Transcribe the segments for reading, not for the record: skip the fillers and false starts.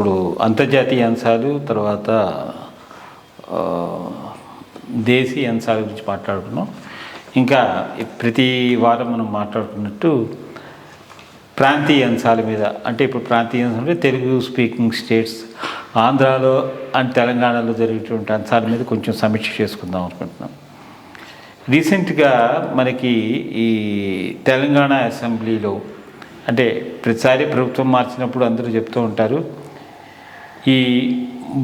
ఇప్పుడు అంతర్జాతీయ అంశాలు, తర్వాత దేశీయ అంశాల గురించి మాట్లాడుకున్నాం. ఇంకా ప్రతి వారం మనం మాట్లాడుకున్నట్టు ప్రాంతీయ అంశాల మీద, అంటే ఇప్పుడు ప్రాంతీయ అంశాలు అంటే తెలుగు స్పీకింగ్ స్టేట్స్, ఆంధ్రాలో అండ్ తెలంగాణలో జరిగేటువంటి అంశాల మీద కొంచెం సమీక్ష చేసుకుందాం అనుకుంటున్నాం. రీసెంట్గా మనకి ఈ తెలంగాణ అసెంబ్లీలో, అంటే ప్రతిసారి ప్రభుత్వం మార్చినప్పుడు అందరూ చెప్తూ ఉంటారు, ఈ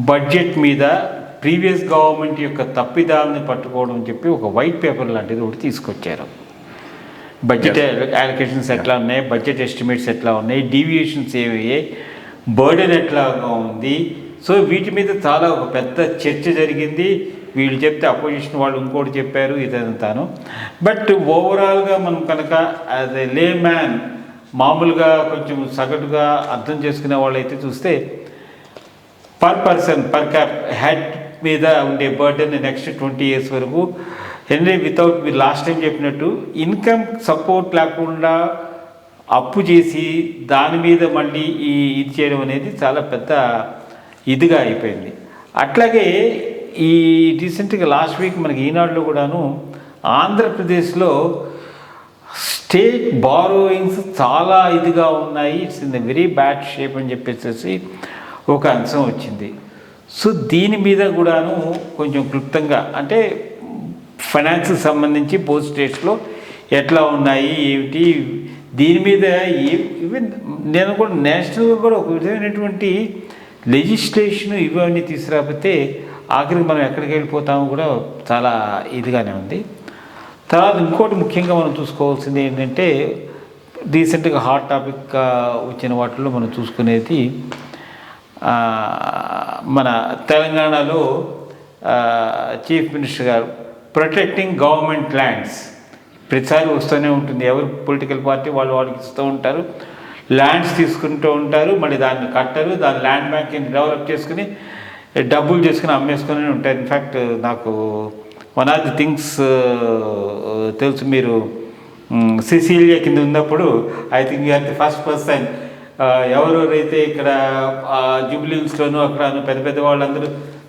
బడ్జెట్ మీద ప్రీవియస్ గవర్నమెంట్ యొక్క తప్పిదాలని పట్టుకోవడం అని చెప్పి ఒక వైట్ పేపర్ లాంటిది ఒకటి తీసుకొచ్చారు. బడ్జెట్ అలొకేషన్స్ ఎట్లా ఉన్నాయి, బడ్జెట్ ఎస్టిమేట్స్ ఎట్లా ఉన్నాయి, డీవియేషన్స్ ఏమయ్యాయి, బర్డెన్ ఎట్లాగా ఉంది. సో వీటి మీద చాలా ఒక పెద్ద చర్చ జరిగింది. వీళ్ళు చెప్తే అపోజిషన్ వాళ్ళు ఇంకోటి చెప్పారు, ఇదంతాను. బట్ ఓవరాల్గా మనం కనుక యాజ్ ఎ లే మ్యాన్, మామూలుగా కొంచెం సగటుగా అర్థం చేసుకునే వాళ్ళు అయితే చూస్తే per person per cap head మీద ఉండే బర్డెన్ నెక్స్ట్ 20 years వరకు ఎన్ని వితౌట్ మీరు లాస్ట్ టైం చెప్పినట్టు ఇన్కమ్ సపోర్ట్ లేకుండా అప్పు చేసి దాని మీద మళ్ళీ ఇది చేయడం అనేది చాలా పెద్ద ఇదిగా అయిపోయింది. అట్లాగే ఈ రీసెంట్గా లాస్ట్ వీక్ మనకి ఈనాడులో కూడాను ఆంధ్రప్రదేశ్లో స్టేట్ బారోయింగ్స్ చాలా ఇదిగా ఉన్నాయి, it's in the very bad shape అని చెప్పేసి ఒక అంశం వచ్చింది. సో దీని మీద కూడాను కొంచెం క్లుప్తంగా, అంటే ఫైనాన్స్ సంబంధించి బోత్ స్టేట్స్లో ఎట్లా ఉన్నాయి ఏమిటి, దీని మీద ఈవెన్ నేను కూడా నేషనల్గా కూడా ఒక విధమైనటువంటి లెజిస్లేషన్ ఇవన్నీ తీసుకురాకపోతే ఆఖరికి మనం ఎక్కడికి వెళ్ళిపోతామో కూడా చాలా ఇదిగానే ఉంది. తర్వాత ఇంకోటి ముఖ్యంగా మనం చూసుకోవాల్సింది ఏంటంటే, రీసెంట్గా హాట్ టాపిక్గా వచ్చిన వాటిల్లో మనం చూసుకునేది మన తెలంగాణలో చీఫ్ మినిస్టర్ గారు ప్రొటెక్టింగ్ గవర్నమెంట్ ల్యాండ్స్ ప్రతిసారి వస్తూనే ఉంటుంది. ఎవరు పొలిటికల్ పార్టీ వాళ్ళకి ఇస్తూ ఉంటారు, ల్యాండ్స్ తీసుకుంటూ ఉంటారు, మళ్ళీ దాన్ని కట్టరు, దాని ల్యాండ్ బ్యాంక్ని డెవలప్ చేసుకుని డబ్బులు చేసుకుని అమ్మేసుకుని ఉంటారు. ఇన్ఫ్యాక్ట్ నాకు వన్ ఆఫ్ ది థింగ్స్ తెలుసు, మీరు సిసిలియా కింద ఉన్నప్పుడు I think you're the first person, ఎవరెవరైతే ఇక్కడ జూబ్లీహిల్స్లోనూ అక్కడ పెద్ద పెద్ద వాళ్ళందరూ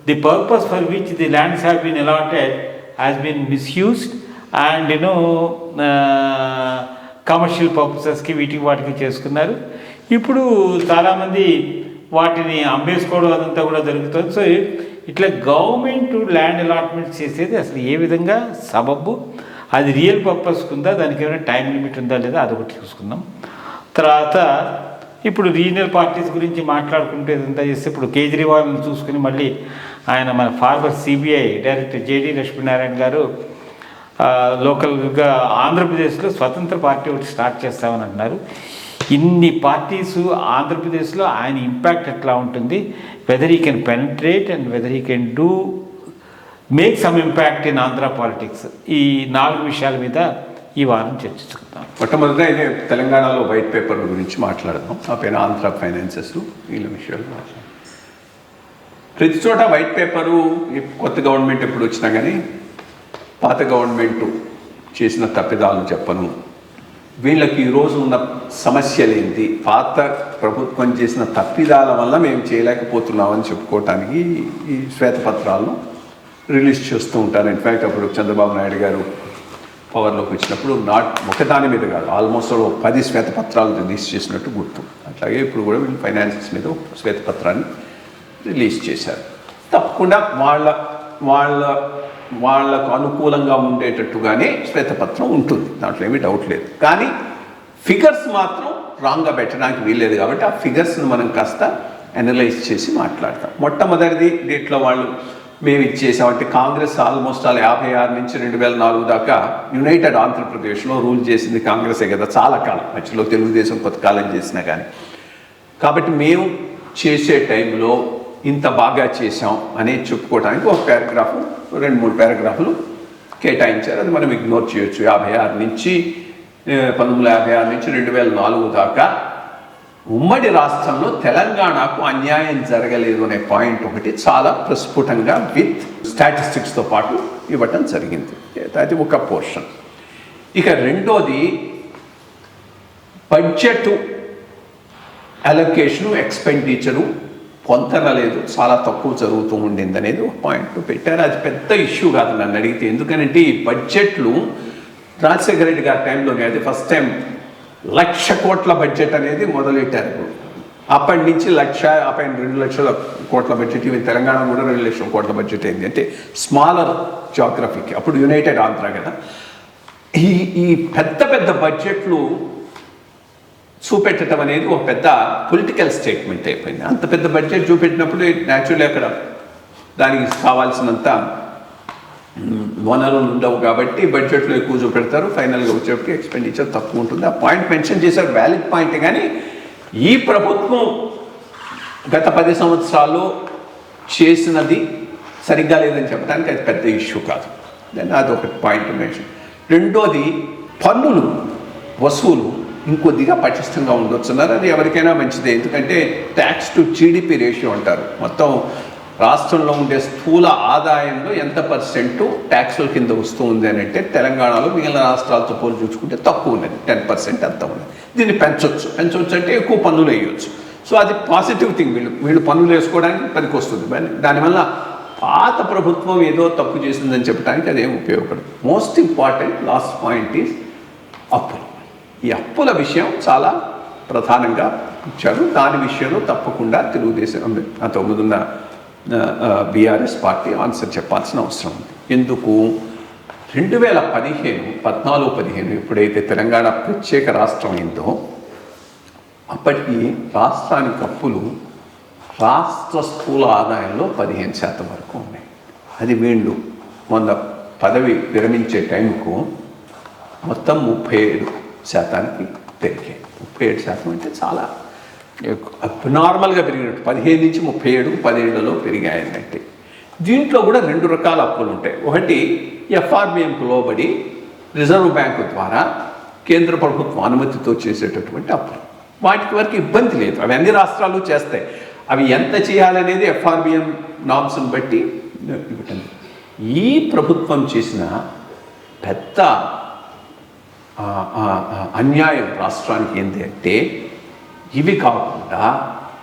the purpose for which the lands have been allotted has been misused and commercial పర్పసెస్కి వీటికి వాటికి చేసుకున్నారు. ఇప్పుడు చాలామంది వాటిని అమ్మేసుకోవడం అదంతా కూడా జరుగుతుంది. సో ఇట్లా గవర్నమెంట్ ల్యాండ్ అలాట్మెంట్ చేసేది అసలు ఏ విధంగా సబబు, అది రియల్ పర్పస్కి ఉందా, దానికి ఏమైనా టైం లిమిట్ ఉందా లేదా, అదొకటి చూసుకుందాం. తర్వాత ఇప్పుడు రీజనల్ పార్టీస్ గురించి మాట్లాడుకుంటే ఇదంతా చేస్తే ఇప్పుడు కేజ్రీవాల్ని చూసుకుని మళ్ళీ ఆయన మన former CBI director JD Lakshminarayana garu లోకల్గా ఆంధ్రప్రదేశ్లో స్వతంత్ర పార్టీ ఒకటి స్టార్ట్ చేస్తామని అంటున్నారు. ఇన్ని పార్టీస్ ఆంధ్రప్రదేశ్లో ఆయన ఇంపాక్ట్ ఎట్లా ఉంటుంది, whether he can penetrate and whether he can do make some impact in Andhra politics. ఈ 4 విషయాల మీద ఈ వారం చర్చించుకుందాం. మొట్టమొదటిగా అయితే తెలంగాణలో వైట్ పేపర్ గురించి మాట్లాడదాం. ఆ పైన ఆంధ్ర ఫైనాన్సెస్ వీళ్ళ విషయాలు మాట్లాడదాం. ప్రతి చోట వైట్ పేపరు కొత్త గవర్నమెంట్ ఎప్పుడు వచ్చినా కానీ పాత గవర్నమెంట్ చేసిన తప్పిదాలను చెప్పను, వీళ్ళకి ఈరోజు ఉన్న సమస్యలు ఏంటి, పాత ప్రభుత్వం చేసిన తప్పిదాల వల్ల మేము చేయలేకపోతున్నామని చెప్పుకోవటానికి ఈ శ్వేతపత్రాలను రిలీజ్ చేస్తూ ఉంటారు. ఇన్ఫ్యాక్ట్ అప్పుడు చంద్రబాబు నాయుడు గారు పవర్లోకి వచ్చినప్పుడు ఒకదాని మీద కాదు, ఆల్మోస్ట్ 10 శ్వేతపత్రాలు రిలీజ్ చేసినట్టు గుర్తు. అట్లాగే ఇప్పుడు కూడా వీళ్ళు ఫైనాన్సెస్ మీద శ్వేతపత్రాన్ని రిలీజ్ చేశారు. తప్పకుండా వాళ్ళకు అనుకూలంగా ఉండేటట్టుగానే శ్వేతపత్రం ఉంటుంది, దాంట్లో ఏమీ డౌట్ లేదు. కానీ ఫిగర్స్ మాత్రం రాంగ్గా పెట్టడానికి వీల్లేదు. కాబట్టి ఆ ఫిగర్స్ని మనం కాస్త అనలైజ్ చేసి మాట్లాడతాం. మొట్టమొదటిది దీంట్లో వాళ్ళు మేము ఇచ్చేసామంటే కాంగ్రెస్ ఆల్మోస్ట్ 56 నుంచి 2004 దాకా యునైటెడ్ ఆంధ్రప్రదేశ్లో రూల్ చేసింది కాంగ్రెసే కదా, చాలా కాలం. మధ్యలో తెలుగుదేశం కొంతకాలం చేసినా కానీ. కాబట్టి మేము చేసే టైంలో ఇంత బాగా చేసాం అని చెప్పుకోవడానికి ఒక పారాగ్రాఫ్ 2-3 పారాగ్రాఫ్లు కేటాయించారు. అది మనం ఇగ్నోర్ చేయొచ్చు. 1956 నుంచి 2004 దాకా ఉమ్మడి రాష్ట్రంలో తెలంగాణకు అన్యాయం జరగలేదు అనే పాయింట్ ఒకటి చాలా ప్రస్ఫుటంగా విత్ స్టాటిస్టిక్స్తో పాటు ఇవ్వటం జరిగింది. అది ఒక పోర్షన్. ఇక రెండోది బడ్జెట్ అలొకేషను, ఎక్స్పెండిచరు పొంతన లేదు, చాలా తక్కువ జరుగుతూ ఉండింది అనేది ఒక పాయింట్ పెట్టారు. అది పెద్ద ఇష్యూ కాదు నన్ను అడిగితే. ఎందుకంటే ఈ బడ్జెట్లు రాజశేఖర రెడ్డి గారి టైంలోనే అది ఫస్ట్ టైం 1,00,000 కోట్ల బడ్జెట్ అనేది మొదలెట్టారు. అప్పటి నుంచి 1,00,000, ఆ పైన 2,00,000 కోట్ల బడ్జెట్. ఇవి తెలంగాణ కూడా 2,00,000 కోట్ల బడ్జెట్ అయింది. అంటే స్మాలర్ జాగ్రఫీకి, అప్పుడు యునైటెడ్ ఆంధ్ర కదా. ఈ పెద్ద పెద్ద బడ్జెట్లు చూపెట్టడం అనేది ఒక పెద్ద పొలిటికల్ స్టేట్మెంట్ అయిపోయింది. అంత పెద్ద బడ్జెట్ చూపెట్టినప్పుడు న్యాచురల్లీ అక్కడ దానికి కావాల్సినంత వనరులు ఉండవు కాబట్టి బడ్జెట్లో ఎక్కువ చూపెడతారు. ఫైనల్గా వచ్చేప్పటికి ఎక్స్పెండిచర్ తక్కువ ఉంటుంది. ఆ పాయింట్ మెన్షన్ చేశారు, వ్యాలిడ్ పాయింట్. కానీ ఈ ప్రభుత్వం గత 10 సంవత్సరాల్లో చేసినది సరిగ్గా లేదని చెప్పడానికి అది పెద్ద ఇష్యూ కాదు. దాన్ని అదొక పాయింట్ మెన్షన్. రెండోది, పన్నులు వసూలు ఇంకొద్దిగా పటిష్టంగా ఉండొచ్చున్నారు. అది ఎవరికైనా మంచిదే. ఎందుకంటే ట్యాక్స్ టు జీడిపి రేషియో అంటారు. మొత్తం రాష్ట్రంలో ఉండే స్థూల ఆదాయంలో ఎంత పర్సెంట్ ట్యాక్సుల కింద వస్తూ ఉంది అని అంటే తెలంగాణలో మిగిలిన రాష్ట్రాలతో పోలి చూసుకుంటే తక్కువ ఉన్నది, 10% అంత ఉన్నది. దీన్ని పెంచవచ్చు అంటే ఎక్కువ పన్నులు వేయవచ్చు. సో అది పాజిటివ్ థింగ్. వీళ్ళు పన్నులు వేసుకోవడానికి పనికి వస్తుంది. దానివల్ల పాత ప్రభుత్వం ఏదో తప్పు చేసిందని చెప్పడానికి అదేం ఉపయోగపడదు. Most important last point is అప్పులు. ఈ అప్పుల విషయం చాలా ప్రధానంగా ఇచ్చారు. దాని విషయంలో తప్పకుండా తెలుగుదేశం అంతకుముందున్న బీఆర్ఎస్ పార్టీ ఆన్సర్ చెప్పాల్సిన అవసరం ఉంది. ఎందుకు 2014-15 ఎప్పుడైతే తెలంగాణ ప్రత్యేక రాష్ట్రం అయిందో అప్పటికి రాష్ట్రానికి అప్పులు రాష్ట్ర స్థూల ఆదాయంలో 15% వరకు ఉన్నాయి. అది వీళ్ళు మొన్న పదవి విరమించే టైంకు మొత్తం 37% పెరిగాయి. 37% అంటే చాలా నార్మల్గా పెరిగినట్టు. 15 నుంచి 37, 10 ఏళ్లలో పెరిగాయంటే. దీంట్లో కూడా 2 రకాల అప్పులు ఉంటాయి. ఒకటి ఎఫ్ఆర్బిఎంకు లోబడి రిజర్వ్ బ్యాంకు ద్వారా కేంద్ర ప్రభుత్వం అనుమతితో చేసేటటువంటి అప్పులు. వాటికి వరకు ఇబ్బంది లేదు, అవి అన్ని రాష్ట్రాలు చేస్తాయి. అవి ఎంత చేయాలనేది ఎఫ్ఆర్బిఎం నామ్స్ని బట్టి ఇవ్వటం. ఈ ప్రభుత్వం చేసిన పెద్ద అన్యాయం రాష్ట్రానికి ఏంటి అంటే, ఇవి కాకుండా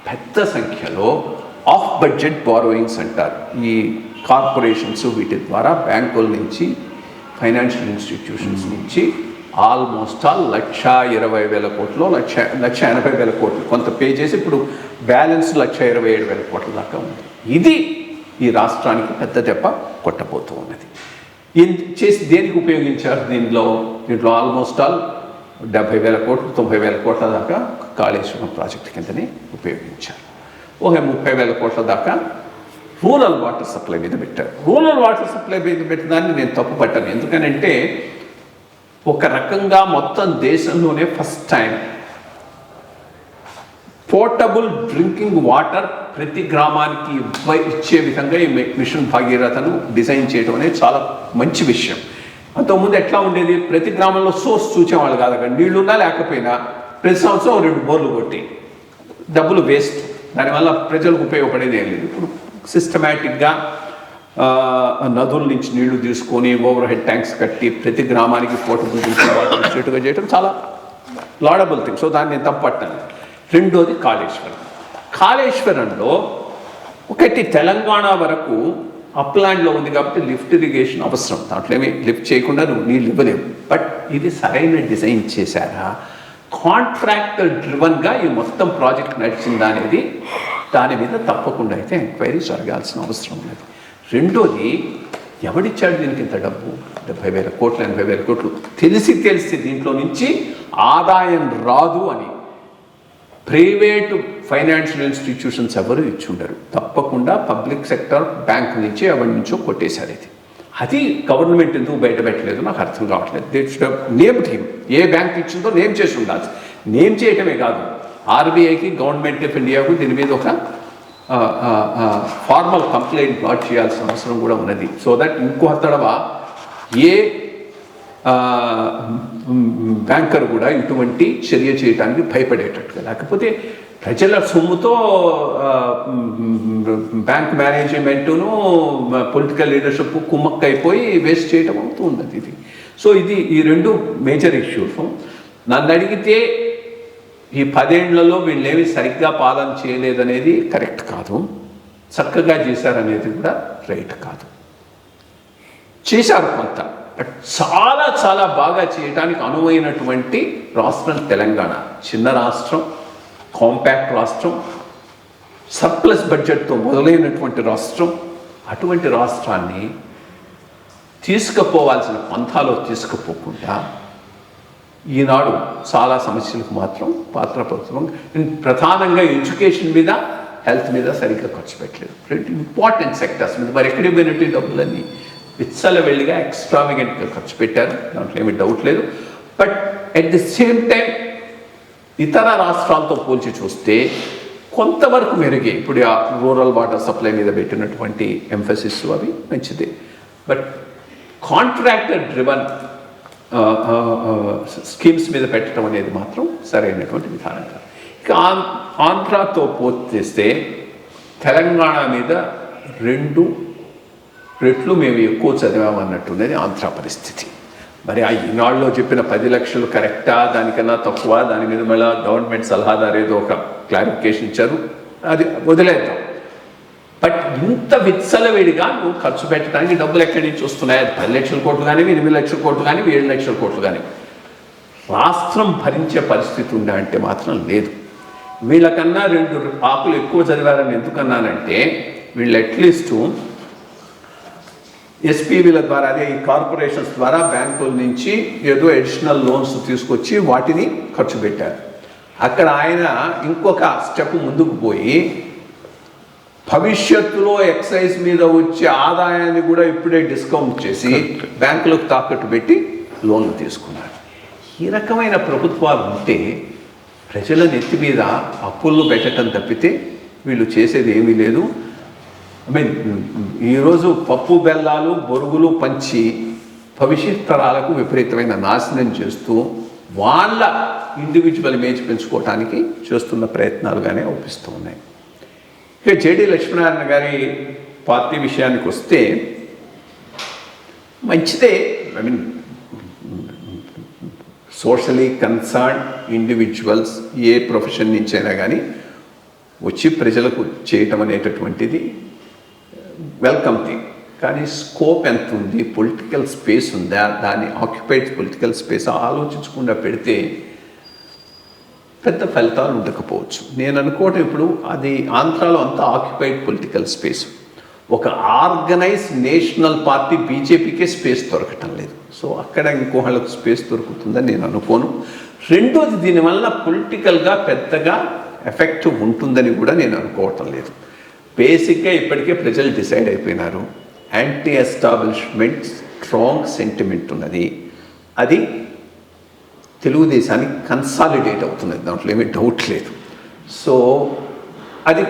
పెద్ద సంఖ్యలో ఆఫ్ బడ్జెట్ బారోయింగ్స్ అంటారు. ఈ కార్పొరేషన్స్ వీటి ద్వారా బ్యాంకుల నుంచి, ఫైనాన్షియల్ ఇన్స్టిట్యూషన్స్ నుంచి ఆల్మోస్ట్ 1,20,000 కోట్లు, 1,80,000 కోట్లు కొంత పే చేసి ఇప్పుడు బ్యాలెన్స్ 1,27,000 కోట్ల దాకా ఉంది. ఇది ఈ రాష్ట్రానికి పెద్ద దెబ్బ కొట్టబోతూ ఉన్నది. చేసి దేనికి ఉపయోగించారు? దీంట్లో ఆల్మోస్ట్ 70,000 కోట్లు, 90,000 కోట్ల దాకా కాళేశ్వరం ప్రాజెక్టు కిందనే ఉపయోగించారు. ఒక 30,000 కోట్ల దాకా రూరల్ వాటర్ సప్లై మీద పెట్టారు. రూరల్ వాటర్ సప్లై మీద పెట్టిన నేను తప్పు పట్టాను. ఎందుకనంటే ఒక రకంగా మొత్తం దేశంలోనే first time portable drinking water ప్రతి గ్రామానికి ఇచ్చే విధంగా ఈ మిషన్ భగీరథను డిజైన్ చేయడం అనేది చాలా మంచి విషయం. అంతకుముందు ఎట్లా ఉండేది? ప్రతి గ్రామంలో సోర్స్ చూసేవాళ్ళు కాదు. అక్కడ నీళ్లున్నా లేకపోయినా ప్రతి సంవత్సరం 2 బోర్లు కొట్టి డబ్బులు వేస్ట్. దానివల్ల ప్రజలకు ఉపయోగపడేది ఏం లేదు. ఇప్పుడు సిస్టమేటిక్గా నదుల నుంచి నీళ్లు తీసుకొని ఓవర్ హెడ్ ట్యాంక్స్ కట్టి ప్రతి గ్రామానికి పోర్టబుల్ డ్రింకింగ్ వాటర్ ఇచ్చేట్టుగా చేయడం చాలా లాడబుల్ థింగ్. సో దాన్ని నేను తప్పట్టాను. రెండోది కాళేశ్వరంలో ఒకటి తెలంగాణ వరకు అప్లాండ్లో ఉంది కాబట్టి లిఫ్ట్ ఇరిగేషన్ అవసరం. దాంట్లో ఏమి లిఫ్ట్ చేయకుండా నువ్వు నీళ్ళు ఇవ్వలేవు. బట్ ఇది సరైన డిజైన్ చేశారా? కాంట్రాక్టర్ డ్రివన్గా ఈ మొత్తం ప్రాజెక్ట్ నడిచిందా అనేది దాని మీద తప్పకుండా అయితే ఎంక్వైరీ జరగాల్సిన అవసరం ఉన్నది. రెండోది, ఎవడిచ్చాడు దీనికి ఇంత డబ్బు? 70,000 కోట్లు, 80,000 కోట్లు తెలిసి దీంట్లో నుంచి ఆదాయం రాదు అని ప్రైవేటు ఫైనాన్షియల్ ఇన్స్టిట్యూషన్స్ ఎవరు ఇచ్చుండరు. తప్పకుండా పబ్లిక్ సెక్టర్ బ్యాంక్ నుంచి ఎవరి నుంచో కొట్టేశారు. అది గవర్నమెంట్ ఎందుకు బయట పెట్టలేదు నాకు అర్థం కావట్లేదు. They should have named him. A bank ఇచ్చిందో నేమ్ చేసి ఉండాలి. నేమ్ చేయటమే కాదు, ఆర్బీఐకి, గవర్నమెంట్ ఆఫ్ ఇండియాకు దీని మీద ఒక ఫార్మల్ కంప్లైంట్ లాడ్జ్ చేయాల్సిన అవసరం కూడా ఉన్నది. సో దట్ ఇంకో తడవ ఏ బ్యాంకర్ కూడా ఇటువంటి చర్య చేయడానికి భయపడేటట్టుగా, లేకపోతే ప్రజల సొమ్ముతో బ్యాంక్ మేనేజ్మెంటును పొలిటికల్ లీడర్షిప్ కుమ్మక్కైపోయి వేస్ట్ చేయడం అవుతూ ఉన్నది ఇది. సో ఈ 2 మేజర్ ఇష్యూస్. నన్ను అడిగితే ఈ 10 ఏళ్లలో వీళ్ళేమి సరిగ్గా పాలన చేయలేదనేది కరెక్ట్ కాదు, చక్కగా చేశారనేది కూడా రైట్ కాదు. చేశారు కొంత, బట్ చాలా చాలా బాగా చేయడానికి అనువైనటువంటి రాష్ట్రం తెలంగాణ. చిన్న రాష్ట్రం, కాంపాక్ట్ రాష్ట్రం, సర్ప్లస్ బడ్జెట్తో మొదలైనటువంటి రాష్ట్రం. అటువంటి రాష్ట్రాన్ని తీసుకుపోవాల్సిన పంథాలో తీసుకుపోకుండా ఈనాడు చాలా సమస్యలకు మాత్రం పాత్ర ప్రభుత్వం ప్రధానంగా ఎడ్యుకేషన్ మీద, హెల్త్ మీద సరిగ్గా ఖర్చు పెట్టలేదు. రెండు ఇంపార్టెంట్ సెక్టర్స్ మీద మరి ఎక్కడికి పోయినట్టు డబ్బులన్నీ విచ్చలవెళ్ళిగా ఎక్స్ట్రావిగెంట్గా ఖర్చు పెట్టారు, దాంట్లో ఏమీ డౌట్ లేదు. But at the same time ఇతర రాష్ట్రాలతో పోల్చి చూస్తే కొంతవరకు మెరుగే. ఇప్పుడు ఆ రూరల్ వాటర్ సప్లై మీద పెట్టినటువంటి ఎంఫసిస్ అవి మంచిదే. బట్ కాంట్రాక్టర్ డ్రివన్ స్కీమ్స్ మీద పెట్టడం అనేది మాత్రం సరైనటువంటి విధానం కాదు. ఇక ఆంధ్రాతో పోల్చేస్తే తెలంగాణ మీద 2 రెట్లు మేము ఎక్కువ చదివామన్నట్టున్నది ఆంధ్ర పరిస్థితి. మరి ఆ ఈనాడులో చెప్పిన 10 లక్షలు కరెక్టా, దానికన్నా తక్కువ, దాని మీద మళ్ళీ గవర్నమెంట్ సలహాదారు ఏదో ఒక క్లారిఫికేషన్ ఇచ్చారు, అది వదిలేద్దాం. బట్ ఇంత విచ్చలవిడిగా నువ్వు ఖర్చు పెట్టడానికి డబ్బులు ఎక్కడి నుంచి వస్తున్నాయి? 10 లక్షల కోట్లు కానీ, 8 లక్షల కోట్లు కానీ, 7 లక్షల కోట్లు కానీ రాష్ట్రం భరించే పరిస్థితి ఉందా అంటే మాత్రం లేదు. వీళ్ళకన్నా 2 ఆకులు ఎక్కువ చదివారని ఎందుకన్నానంటే, వీళ్ళు అట్లీస్టు ఎస్పీవీల ద్వారా, అదే ఈ కార్పొరేషన్స్ ద్వారా బ్యాంకుల నుంచి ఏదో అడిషనల్ లోన్స్ తీసుకొచ్చి వాటిని ఖర్చు పెట్టారు. అక్కడ ఆయన ఇంకొక స్టెప్ ముందుకు పోయి భవిష్యత్తులో ఎక్సైజ్ మీద వచ్చే ఆదాయాన్ని కూడా ఇప్పుడే డిస్కౌంట్ చేసి బ్యాంకులకు తాకట్టు పెట్టి లోన్లు తీసుకున్నారు. ఈ రకమైన ప్రభుత్వాలు ఉంటే ప్రజల నెత్తి మీద అప్పులను పెట్టడం తప్పితే వీళ్ళు చేసేది ఏమీ లేదు. ఈరోజు పప్పు బెల్లాలు బొరుగులు పంచి భవిష్యత్ తరాలకు విపరీతమైన నాశనం చేస్తూ వాళ్ళ ఇండివిజువల్ ఇమేజ్ పెంచుకోవటానికి చేస్తున్న ప్రయత్నాలుగానే అవుపిస్తూ ఉన్నాయి. ఇక జేడి లక్ష్మీనారాయణ గారి పార్టీ విషయానికి వస్తే మంచిదే. సోషలీ కన్సర్న్ ఇండివిజువల్స్ ఏ ప్రొఫెషన్ నుంచైనా కానీ వచ్చి ప్రజలకు చేయటం అనేటటువంటిది వెల్కమ్ థింగ్. కానీ స్కోప్ ఎంత ఉంది, పొలిటికల్ స్పేస్ ఉందా, దాన్ని ఆక్యుపైడ్ పొలిటికల్ స్పేస్ ఆలోచించకుండా పెడితే పెద్ద ఫలితాలు ఉండకపోవచ్చు. నేను అనుకోవటం ఇప్పుడు అది ఆంధ్రాలో అంతా ఆక్యుపైడ్ పొలిటికల్ స్పేస్. ఒక ఆర్గనైజ్ నేషనల్ పార్టీ బీజేపీకే స్పేస్ దొరకటం లేదు. సో అక్కడ ఇంకోళ్ళకు స్పేస్ దొరుకుతుందని నేను అనుకోను. రెండోది, దీనివల్ల పొలిటికల్గా పెద్దగా ఎఫెక్ట్ ఉంటుందని కూడా నేను అనుకోవటం లేదు. బేసిక్గా ఇప్పటికే ప్రజలు డిసైడ్ అయిపోయినారు. యాంటీ ఎస్టాబ్లిష్మెంట్ స్ట్రాంగ్ సెంటిమెంట్ ఉన్నది. అది తెలుగుదేశానికి కన్సాలిడేట్ అవుతున్నది, దాంట్లో ఏమీ డౌట్ లేదు. సో అది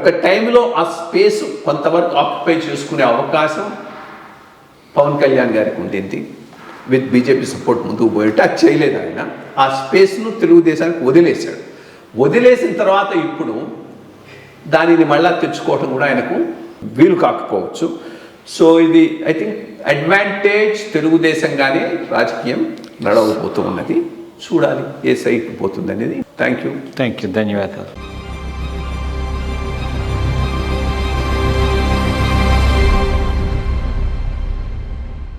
ఒక టైంలో ఆ స్పేస్ కొంతవరకు ఆక్యుపై చేసుకునే అవకాశం పవన్ కళ్యాణ్ గారికి ఉండింది. విత్ బీజేపీ సపోర్ట్ ముందుకు పోయితే అది చేయలేదు. ఆయన ఆ స్పేస్ను తెలుగుదేశానికి వదిలేశాడు. వదిలేసిన తర్వాత ఇప్పుడు దానిని మళ్ళా తెచ్చుకోవటం కూడా ఆయనకు వీలు కాకపోవచ్చు. సో ఇది ఐ థింక్ అడ్వాంటేజ్ తెలుగుదేశంగానే రాజకీయం నడవబోతూ ఉన్నది. చూడాలి ఏ సైడ్కి పోతుంది అనేది. Thank you. ధన్యవాదాలు.